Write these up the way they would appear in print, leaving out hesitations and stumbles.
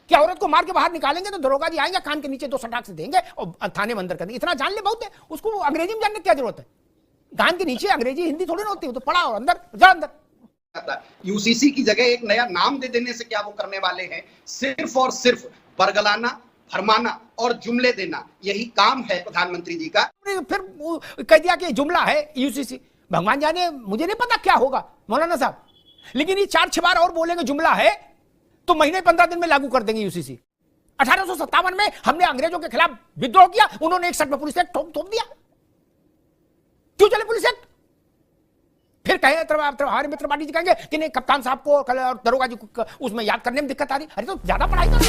क्या औरत को मार के बाहर निकालेंगे तो दरोगा जी आएंगे, कान के नीचे 2 सटाक से देंगे और थाने में अंदर कर देंगे। इतना जान ले बहुत है, उसको अंग्रेजी में जानने की क्या जरूरत है? कान के नीचे अंग्रेजी हिंदी थोड़ी ना होती है, तो पढ़ा और अंदर जा अंदर। यूसीसी की जगह एक नया नाम दे देने से क्या वो करने वाले हैं? सिर्फ और सिर्फ बरगलाना, फरमाना और जुमले देना, यही काम है प्रधानमंत्री जी का। फिर कह दिया कि जुमला है यूसीसी। भगवान जाने, मुझे नहीं पता क्या होगा मौलाना साहब, लेकिन ये 4-6 बार और बोलेंगे जुमला है तो महीने 15 दिन में लागू कर देंगे यूसीसी। 1857 में हमने अंग्रेजों के खिलाफ विद्रोह किया, उन्होंने 61 में पुलिस एक्ट थोप दिया। क्यों चले पुलिस एक्ट? फिर कहे हमारे मित्र पार्टी जी कहेंगे कि नहीं, कप्तान साहब को और दरोगा जी को उसमें याद करने में दिक्कत आ रही। अरे तो ज्यादा पढ़ाई कर।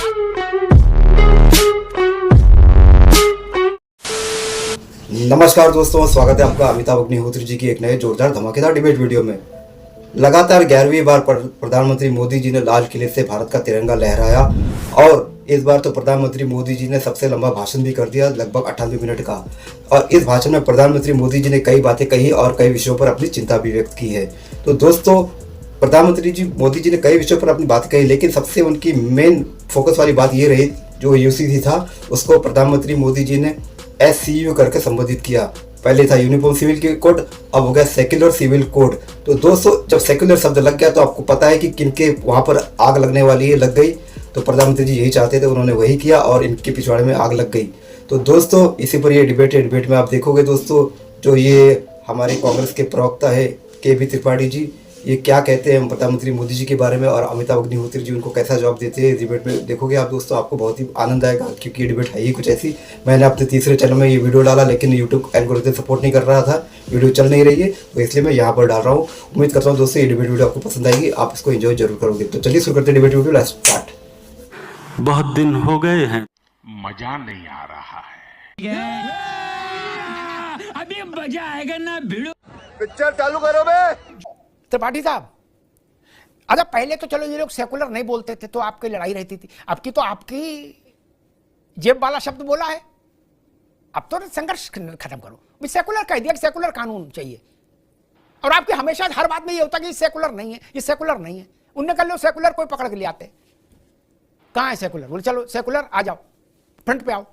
नमस्कार दोस्तों, स्वागत है आपका अमिताभ अग्निहोत्री जी की एक नए जोरदार धमाकेदार डिबेट वीडियो में। लगातार 11वीं बार प्रधानमंत्री मोदी जी ने लाल किले से भारत का तिरंगा लहराया और इस बार तो प्रधानमंत्री मोदी जी ने सबसे लंबा भाषण भी कर दिया, लगभग 98 मिनट का। और इस भाषण में प्रधानमंत्री मोदी जी ने कई बातें कही और कई विषयों पर अपनी चिंता भी व्यक्त की है। तो दोस्तों, प्रधानमंत्री जी मोदी जी ने कई विषयों पर अपनी बात कही, लेकिन सबसे उनकी मेन फोकस वाली बात ये रही, जो यूसीसी था उसको प्रधानमंत्री मोदी जी ने SCU करके संबोधित किया। पहले था यूनिफॉर्म सिविल कोड, अब हो गया सेक्युलर सिविल कोड। तो दोस्तों, जब सेक्युलर शब्द लग गया तो आपको पता है कि किनके वहां पर आग लगने वाली है, लग गई। तो प्रधानमंत्री जी यही चाहते थे, उन्होंने वही किया और इनके पिछवाड़े में आग लग गई। तो दोस्तों, इसी पर ये डिबेट में आप देखोगे दोस्तों, जो ये हमारे कांग्रेस के प्रवक्ता है KB त्रिपाठी जी, ये क्या कहते हैं प्रधानमंत्री मोदी जी के बारे में और अमिताभ अग्निहोत्री जी उनको कैसा जवाब देते हैं। डिबेट में देखोगे आप दोस्तों, आपको बहुत ही आनंद आएगा, क्योंकि ये डिबेट है ही कुछ ऐसी। मैंने अपने तीसरे चैनल में ये वीडियो डाला, लेकिन यूट्यूब एल्गोरिथम सपोर्ट नहीं कर रहा था, वीडियो चल नहीं रही है, तो इसलिए मैं यहाँ पर डाल रहा हूँ। उम्मीद करता हूँ दोस्तों ये डिबेट वीडियो आपको पसंद आएगी, आप इसको एंजॉय जरूर करोगे। तो चलिए शुरू करते हैं डिबेट वीडियो, लेट्स स्टार्ट। बहुत दिन हो गए हैं, मजा नहीं आ रहा है। अभी मजा आएगा ना भिड़ो। पिक्चर चालू करो बे। त्रिपाठी साहब, अच्छा पहले तो चलो ये लोग सेकुलर नहीं बोलते थे तो आपकी लड़ाई रहती थी, अब की तो आपकी जेब वाला शब्द बोला है, अब तो संघर्ष खत्म करो। सेकुलर कह दिया कि सेकुलर कानून चाहिए, और आपके हमेशा हर बात में ये होता कि सेकुलर नहीं है, ये सेकुलर नहीं है। उनने कह लो सेकुलर, कोई पकड़ के ले आते, कहां है सेकुलर? बोले चलो सेकुलर आ जाओ, फ्रंट पे आओ।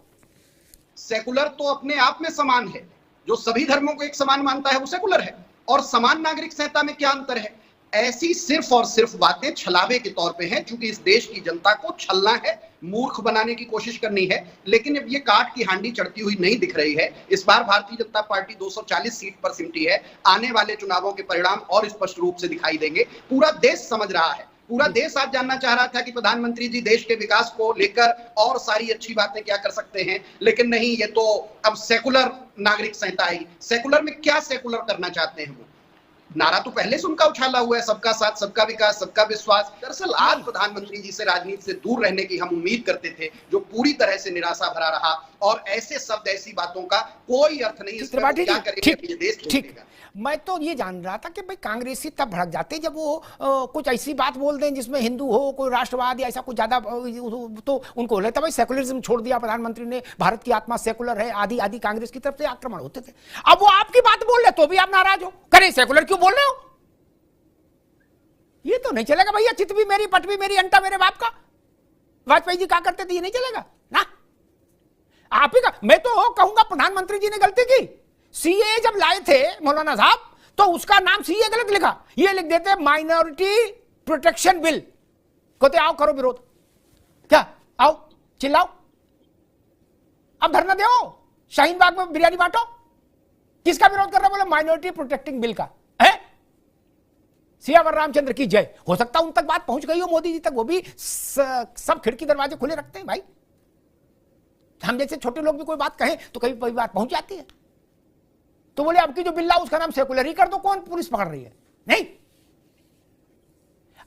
सेकुलर तो अपने आप में समान है, जो सभी धर्मों को एक समान मानता है वो सेकुलर है। और समान नागरिक संहिता में क्या अंतर है? ऐसी सिर्फ और सिर्फ बातें छलावे के तौर पे हैं, क्योंकि इस देश की जनता को छलना है, मूर्ख बनाने की कोशिश करनी है। लेकिन अब ये काट की हांडी चढ़ती हुई नहीं दिख रही है। इस बार भारतीय जनता पार्टी 240 सीट पर सिमटी है। आने वाले चुनावों के परिणाम और स्पष्ट रूप से दिखाई देंगे। पूरा देश समझ रहा है, पूरा देश आज जानना चाह रहा था कि प्रधानमंत्री जी देश के विकास को लेकर और सारी अच्छी बातें क्या कर सकते हैं, लेकिन नहीं, ये तो अब सेकुलर नागरिक संहिता आई। सेकुलर में क्या सेकुलर करना चाहते हैं वो? नारा तो पहले से उनका उछाला हुआ है, सबका साथ, सबका विकास, सबका विश्वास। दरअसल आज प्रधानमंत्री जी से राजनीति से दूर रहने की हम उम्मीद करते थे, जो पूरी तरह से निराशा भरा रहा। और ऐसे शब्द, ऐसी बातों का कोई अर्थ नहीं। इस पर क्या करेंगे ये देश ठीक। मैं तो ये जान रहा था कि भाई कांग्रेसी तब भड़क जाते जब वो कुछ ऐसी बात बोल दें जिसमें हिंदू हो, कोई राष्ट्रवाद या ऐसा कुछ ज्यादा, तो उनको लगता भाई सेकुलरिज्म छोड़ दिया प्रधानमंत्री ने, भारत की आत्मा सेकुलर है, आदि आदि कांग्रेस की तरफ से आक्रमण होते थे। अब वो आपकी बात बोल रहे तो भी आप नाराज हो, करे सेकुलर क्यों बोल रहे हो? ये तो नहीं चलेगा भैया, चित भी मेरी, पट भी मेरी, अंटा मेरे बाप का। वाजपेयी जी क्या करते थे, ये नहीं चलेगा ना। आप ही का, मैं तो कहूंगा प्रधानमंत्री जी ने गलती की। सीए जब लाए थे मौलाना साहब, तो उसका नाम सीए गलत लिखा, ये लिख देते माइनॉरिटी प्रोटेक्शन बिल। कहते आओ करो विरोध, क्या आओ चिल्लाओ, अब धरना दो, शाहीन बाग में बिरयानी बांटो। किसका विरोध कर रहे? बोले माइनॉरिटी प्रोटेक्टिंग बिल का है। सियावर रामचंद्र की जय। हो सकता उन तक बात पहुंच गई हो, मोदी जी तक, वो भी सब खिड़की दरवाजे खुले रखते हैं भाई। हम जैसे छोटे लोग भी कोई बात कहें तो कहीं कोई बात पहुंच जाती है। तो बोले अब की जो बिल्ला उसका नाम सेकुलर ही कर दो, कौन पुलिस पकड़ रही है? नहीं।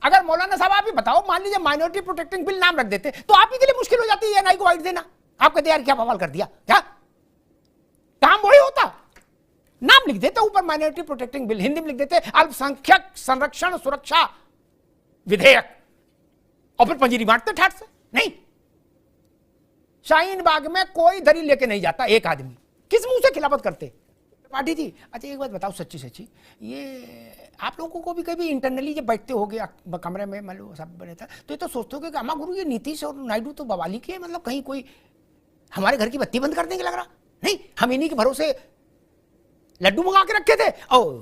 अगर मौलाना साहब आप ही बताओ, मान लीजिए माइनॉरिटी प्रोटेक्टिंग बिल नाम रख देते तो आप ही के लिए मुश्किल हो जाती है एनआई को वाइट देना। आप कहते यार क्या बवाल कर दिया, क्या काम वही होता, नाम लिख देते ऊपर माइनॉरिटी प्रोटेक्टिंग बिल, हिंदी में लिख देते अल्पसंख्यक संरक्षण सुरक्षा विधेयक, और फिर पंजीरी बांटते ठाट से। नहीं, शाहीन बाग में कोई दरी लेके नहीं जाता एक आदमी, किस मुंह से खिलाफत करते? त्रिपाठी जी, अच्छा एक बात बताओ सच्ची सच्ची, ये आप लोगों को भी कभी इंटरनली जब बैठते होगे कमरे में, मान लो सब रहता, तो ये तो सोचते हो कि अम्मा गुरु ये नीतीश और नायडू तो बवाली के, मतलब कहीं कोई हमारे घर की बत्ती बंद कर देंगे लग रहा। नहीं, हम इन्हीं के भरोसे लड्डू मंगा के रखे थे और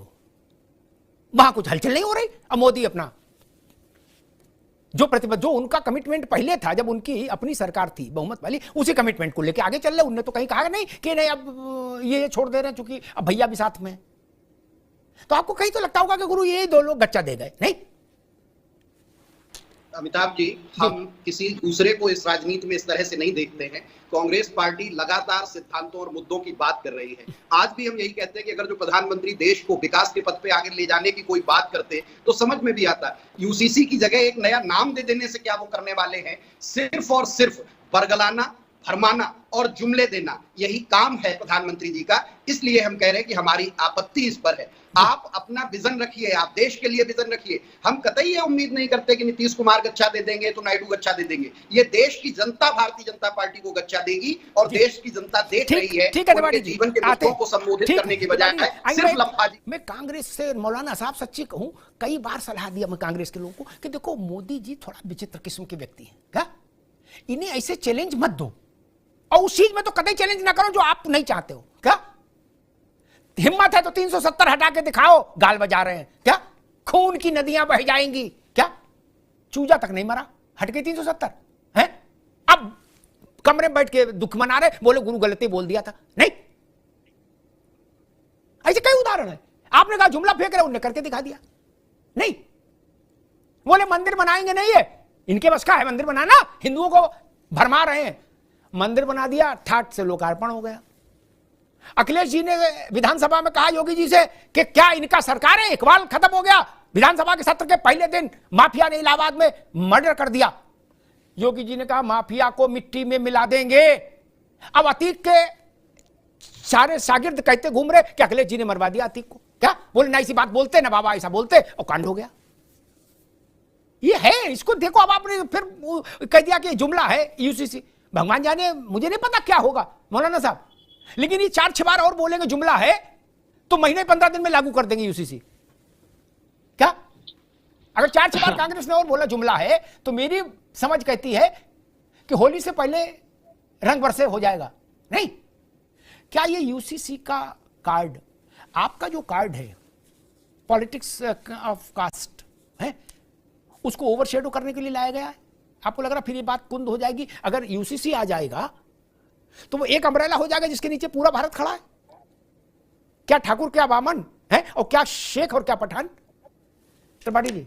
वहां कुछ हलचल नहीं हो रही। अब मोदी अपना जो उनका कमिटमेंट पहले था, जब उनकी अपनी सरकार थी बहुमत वाली, उसी कमिटमेंट को लेके आगे चल रहे। उनने तो कहीं कहा नहीं कि नहीं अब ये छोड़ दे रहे हैं क्योंकि अब भैया भी साथ में। तो आपको कहीं तो लगता होगा कि गुरु ये दो लोग गच्चा दे गए, नहीं? अमिताभ जी, हम किसी दूसरे को इस राजनीति में इस तरह से नहीं देखते हैं। कांग्रेस पार्टी लगातार सिद्धांतों और मुद्दों की बात कर रही है। आज भी हम यही कहते हैं कि अगर जो प्रधानमंत्री देश को विकास के पथ पे आगे ले जाने की कोई बात करते तो समझ में भी आता। यूसीसी की जगह एक नया नाम दे देने से क्या वो करने वाले हैं? सिर्फ और सिर्फ बरगलाना, फरमाना और जुमले देना, यही काम है प्रधानमंत्री जी का। इसलिए हम कह रहे हैं कि हमारी आपत्ति इस पर है। आप अपना विजन रखिए, आप देश के लिए विजन रखिए। हम कतई ये उम्मीद नहीं करते कि नीतीश कुमार गच्चा दे देंगे तो नायडू गच्चा दे देंगे। ये देश की जनता भारतीय जनता पार्टी को गच्चा देगी और देश की जनता देख रही है। उनके जीवन के मुद्दों को संबोधित करने की बजाय सिर्फ लफाजी। मैं कांग्रेस से मौलाना साहब सच्ची कहूं, कई बार सलाह दिया मैं कांग्रेस के लोगों को कि देखो मोदी जी थोड़ा विचित्र किस्म के व्यक्ति हैं, क्या इन्हें ऐसे चैलेंज मत दो, और उस चीज में तो कतई चैलेंज ना करो जो आप नहीं चाहते हो। क्या हिम्मत है तो 370 हटा के दिखाओ, गाल बजा रहे हैं क्या? खून की नदियां बह जाएंगी क्या? चूजा तक नहीं मरा, हट के 370 है। अब कमरे में बैठ के दुख मना रहे, बोले गुरु गलती बोल दिया था। नहीं, ऐसे कई उदाहरण है। आपने कहा जुमला फेंक रहे, उन्होंने करके दिखा दिया। नहीं, बोले मंदिर बनाएंगे, नहीं है इनके बस का है मंदिर बनाना, हिंदुओं को भरमा रहे हैं। मंदिर बना दिया, ठाट से लोकार्पण हो गया। अखिलेश जी ने विधानसभा में कहा योगी जी से कि क्या इनका सरकार है, इकबाल खत्म हो गया। विधानसभा के सत्र के पहले दिन माफिया ने इलाहाबाद में मर्डर कर दिया। योगी जी ने कहा माफिया को मिट्टी में मिला देंगे। अब अतीक के सारे शागिर्द कहते घूम रहे कि अखिलेश जी ने मरवा दिया अतीक को। क्या बोले ना ऐसी बात बोलते ना बाबा ऐसा बोलते, और कांड हो गया। ये है, इसको देखो। अब आपने फिर कह दिया कि जुमला है यूसीसी। भगवान जाने, मुझे नहीं पता क्या होगा मौलाना साहब, लेकिन ये 4-6 बार और बोलेंगे जुमला है तो महीने 15 दिन में लागू कर देंगे यूसीसी। क्या अगर 4-6 बार कांग्रेस ने और बोला जुमला है तो मेरी समझ कहती है कि होली से पहले रंग बरसे हो जाएगा। नहीं, क्या ये यूसीसी का कार्ड, आपका जो कार्ड है पॉलिटिक्स ऑफ कास्ट है, उसको ओवरशेडो करने के लिए लाया गया है? आपको लग रहा फिर ये बात कुंद हो जाएगी? अगर यूसीसी आ जाएगा तो वो एक अम्ब्रेला हो जाएगा जिसके नीचे पूरा भारत खड़ा है। क्या ठाकुर, क्या बामन है, और क्या शेख और क्या पठान? त्रिपाठी जी।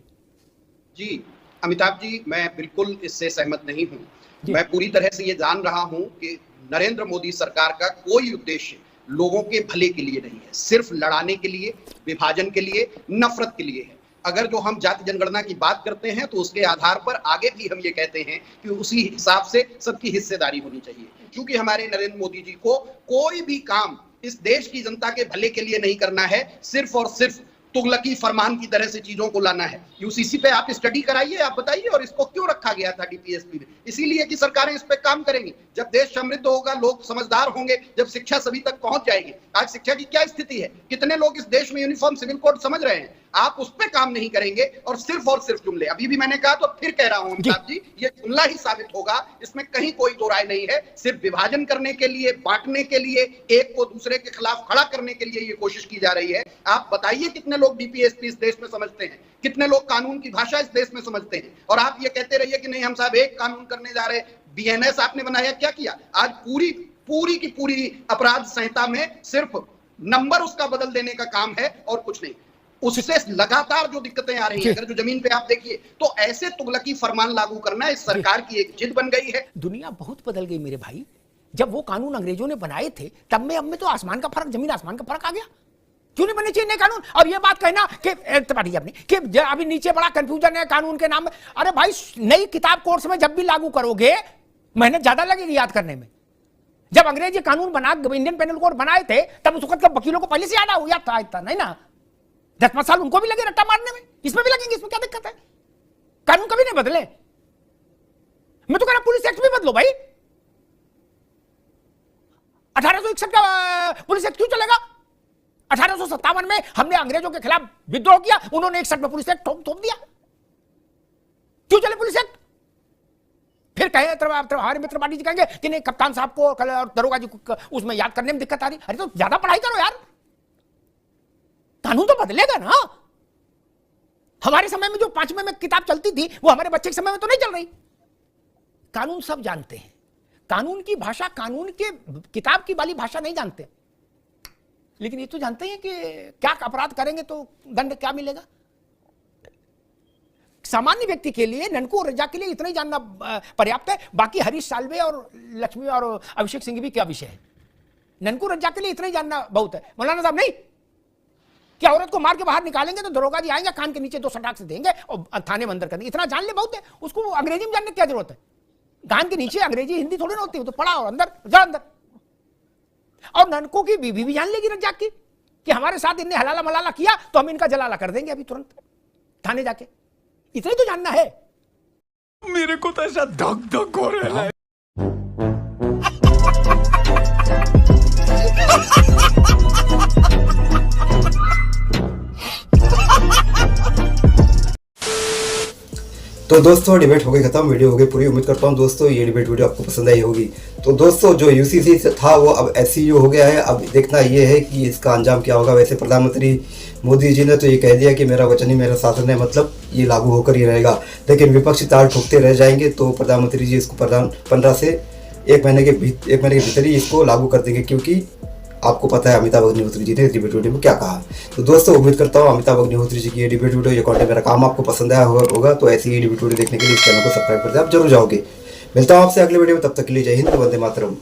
जी अमिताभ जी, मैं बिल्कुल इससे सहमत नहीं हूं। मैं पूरी तरह से ये जान रहा हूं कि नरेंद्र मोदी सरकार का कोई उद्देश्य लोगों के भले के लिए नहीं है, सिर्फ लड़ाने के लिए, विभाजन के लिए, नफरत के लिए है। अगर जो हम जाति जनगणना की बात करते हैं तो उसके आधार पर आगे भी हम ये कहते हैं कि उसी हिसाब से सबकी हिस्सेदारी होनी चाहिए। क्योंकि हमारे नरेंद्र मोदी जी को कोई भी काम इस देश की जनता के भले के लिए नहीं करना है, सिर्फ और सिर्फ तुगलकी फरमान की तरह से चीजों को लाना है। यूसीसी पे आप स्टडी कराइए, आप बताइए, और इसको क्यों रखा गया था डीपीएसपी में? इसीलिए कि सरकारें इस पे काम करेंगी। जब देश समृद्ध होगा, लोग समझदार होंगे, जब शिक्षा सभी तक पहुंच जाएगी। आज शिक्षा की क्या स्थिति है? कितने लोग इस देश में यूनिफॉर्म सिविल कोड समझ रहे हैं? आप उस पर काम नहीं करेंगे और सिर्फ जुमले। अभी भी मैंने कहा तो फिर कह रहा हूं अमिताभ जी, ये जुमला ही साबित होगा, इसमें कहीं कोई दो राय नहीं है। सिर्फ विभाजन करने के लिए, बांटने के लिए, एक को दूसरे के खिलाफ खड़ा करने के लिए ये कोशिश की जा रही है। आप बताइए कितने लोग डीपीएसपी इस देश में समझते हैं, कितने लोग कानून की भाषा इस देश में समझते हैं? और आप ये कहते रहिए कि नहीं हम साहब एक कानून करने जा रहे। बीएनएस आपने बनाया, क्या किया? आज पूरी की पूरी अपराध संहिता में सिर्फ नंबर उसका बदल देने का काम है और कुछ नहीं। उससे लगातार जो दिक्कतें आ रही है, अगर जो जमीन पे आप देखिए, तो ऐसे तुगलकी फरमान लागू करना इस सरकार की एक जिद बन गई है। दुनिया बहुत बदल गई मेरे भाई। जब वो कानून अंग्रेजों ने बनाए थे तब में अब में तो आसमान का फर्क, जमीन आसमान का फर्क आ गया। क्यों नहीं बने चाहिए नए कानून? और ये बात कहना कि त्रिपाठी अपनी कि अभी नीचे बड़ा कंफ्यूजन है कानून के नाम में। अरे भाई, नई किताब कोर्स में जब भी लागू करोगे मेहनत ज्यादा लगेगी याद करने में। जब अंग्रेजी कानून बना, इंडियन पेनल कोड बनाए थे, तब उस वक्त वकीलों को पहले से याद था नहीं ना? 10 साल उनको भी लगे रट्टा मारने में, इसमें भी लगेंगे। इसमें क्या दिक्कत है? कानून कभी नहीं बदले। मैं तो कह रहा पुलिस एक्ट भी बदलो भाई। 1861 का पुलिस एक्ट क्यों चलेगा? 1857 में हमने अंग्रेजों के खिलाफ विद्रोह किया, उन्होंने 61 में पुलिस एक्ट थोप दिया। क्यों चले पुलिस एक्ट? फिर कहे हमारे मित्र पार्टी जी कहेंगे कि नहीं, कप्तान साहब को और दरोगा जी को उसमें याद करने में दिक्कत आ रही। अरे तो ज्यादा पढ़ाई करो यार, कानून तो बदलेगा ना। हमारे समय में जो 5वें में किताब चलती थी वो हमारे बच्चे के समय में तो नहीं चल रही। कानून सब जानते हैं, कानून की भाषा, कानून के किताब की वाली भाषा नहीं जानते, लेकिन ये तो जानते हैं कि क्या अपराध करेंगे तो दंड क्या मिलेगा। सामान्य व्यक्ति के लिए, ननकू और रज्जा के लिए इतना ही जानना पर्याप्त है। बाकी हरीश साल्वे और लक्ष्मी और अभिषेक सिंह भी क्या विषय है, ननकू रज्जा के लिए इतना ही जानना बहुत है। मौलाना साहब नहीं, क्या औरत को मार के बाहर निकालेंगे तो दरोगा जी आएंगे, कान के नीचे 2 सटाक से देंगे और थाने में अंदर कर देंगे, इतना जान ले बहुत है। उसको अंग्रेजी में जानने की क्या जरूरत है? कान के नीचे अंग्रेजी हिंदी थोड़ी ना होती है, तो पढ़ा और अंदर जा अंदर। और ननकों की बीवी भी जान लेगी रज्जाक की कि हमारे साथ इनने हलाला मलाला किया तो हम इनका जलाला कर देंगे अभी तुरंत थाने जाके। इतना ही तो जानना है। मेरे को तो ऐसा धक धक हो रहा है। तो दोस्तों डिबेट हो गई खत्म, वीडियो हो गई पूरी। उम्मीद करता हूँ दोस्तों ये डिबेट वीडियो आपको पसंद आई होगी। तो दोस्तों जो यूसीसी था वो अब एससीओ हो गया है। अब देखना ये है कि इसका अंजाम क्या होगा। वैसे प्रधानमंत्री मोदी जी ने तो ये कह दिया कि मेरा वचन ही मेरा शासन है, मतलब ये लागू होकर ही रहेगा। लेकिन विपक्षी ताल ठोकते रह जाएंगे तो प्रधानमंत्री जी इसको 15 से 1 महीने के भीतर ही इसको लागू कर देंगे, क्योंकि आपको पता है अमिताभ अग्निहोत्री जी ने डिबेट वीडियो में क्या कहा। तो दोस्तों उम्मीद करता हूँ अमिताभ अग्निहोत्री जी की ये डिबेट वीडियो, ये कंटेंट मेरा काम आपको पसंद आया होगा। तो ऐसी ही डिबेट वीडियो देखने के लिए इस चैनल को सब्सक्राइब कर दे, आप जरूर जाओगे। मिलता हूँ आपसे अगले वीडियो में, तब तक के लिए जय हिंद, वंदे मातरम।